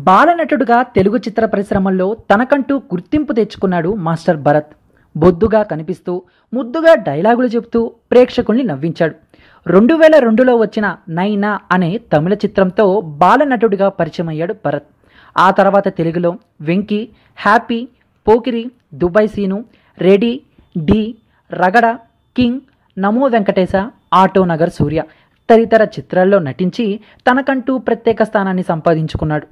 బాలనటుడుగా తెలుగు చిత్ర పరిశ్రమల్లో తనకంటూ గుర్తింపు తెచ్చుకున్నాడు మాస్టర్ భరత్. బొద్దుగా కనిపిస్తూ ముద్దుగా డైలాగులు చెబుతూ ప్రేక్షకుల్ని నవ్వించాడు. 2002లో వచ్చిన నైనా అనే తమిళ చిత్రంతో బాలనటుడిగా పరిచయమయ్యాడు భరత్. ఆ తర్వాత తెలుగులో Venky, happy, Pokiri, Dubai Seenu, ready, Dhee, Ragada, king, Namo Venkatesa, auto Nagar సూర్య తదితర చిత్రాల్లో నటించి తనకంటూ ప్రత్యేక స్థానాన్ని సంపాదించుకున్నాడు.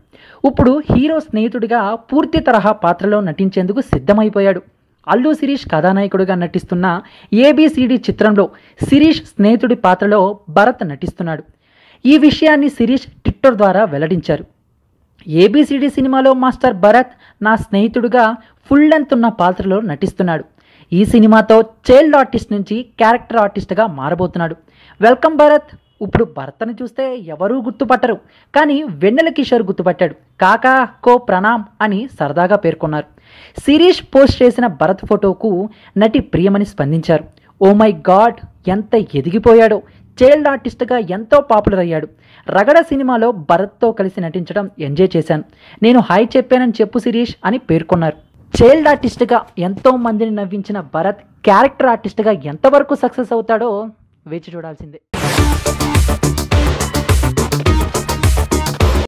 ఇప్పుడు హీరో స్నేహితుడిగా పూర్తి తరహా పాత్రలో నటించేందుకు సిద్ధమైపోయాడు. అల్లు శిరీష్ కథానాయకుడిగా నటిస్తున్న ఏబిసిడి చిత్రంలో శిరీష్ స్నేహితుడి పాత్రలో భరత్ నటిస్తున్నాడు. ఈ విషయాన్ని శిరీష్ ట్విట్టర్ ద్వారా వెల్లడించారు. ఏబిసిడి సినిమాలో మాస్టర్ భరత్ నా స్నేహితుడిగా ఫుల్ లెంత్ ఉన్న పాత్రలో నటిస్తున్నాడు. ఈ సినిమాతో చైల్డ్ ఆర్టిస్ట్ నుంచి క్యారెక్టర్ ఆర్టిస్ట్గా మారబోతున్నాడు. వెల్కమ్ భరత్. ఇప్పుడు భరత్ని చూస్తే ఎవరూ గుర్తుపట్టరు, కానీ వెన్నెల కిషోర్ గుర్తుపట్టాడు. కాకా కో ప్రణామ్ అని సరదాగా పేర్కొన్నారు. శిరీష్ పోస్ట్ చేసిన భరత్ ఫోటోకు నటి ప్రియమణి స్పందించారు. ఓ మై గాడ్, ఎంత ఎదిగిపోయాడో, చైల్డ్ ఆర్టిస్ట్గా ఎంతో పాపులర్ అయ్యాడు. రగడ సినిమాలో భరత్తో కలిసి నటించడం ఎంజాయ్ చేశాను. నేను హాయ్ చెప్పానని చెప్పు శిరీష్ అని పేర్కొన్నారు. చైల్డ్ ఆర్టిస్ట్గా ఎంతో మందిని నవ్వించిన భరత్ క్యారెక్టర్ ఆర్టిస్ట్గా ఎంతవరకు సక్సెస్ అవుతాడో వేచి చూడాల్సిందే.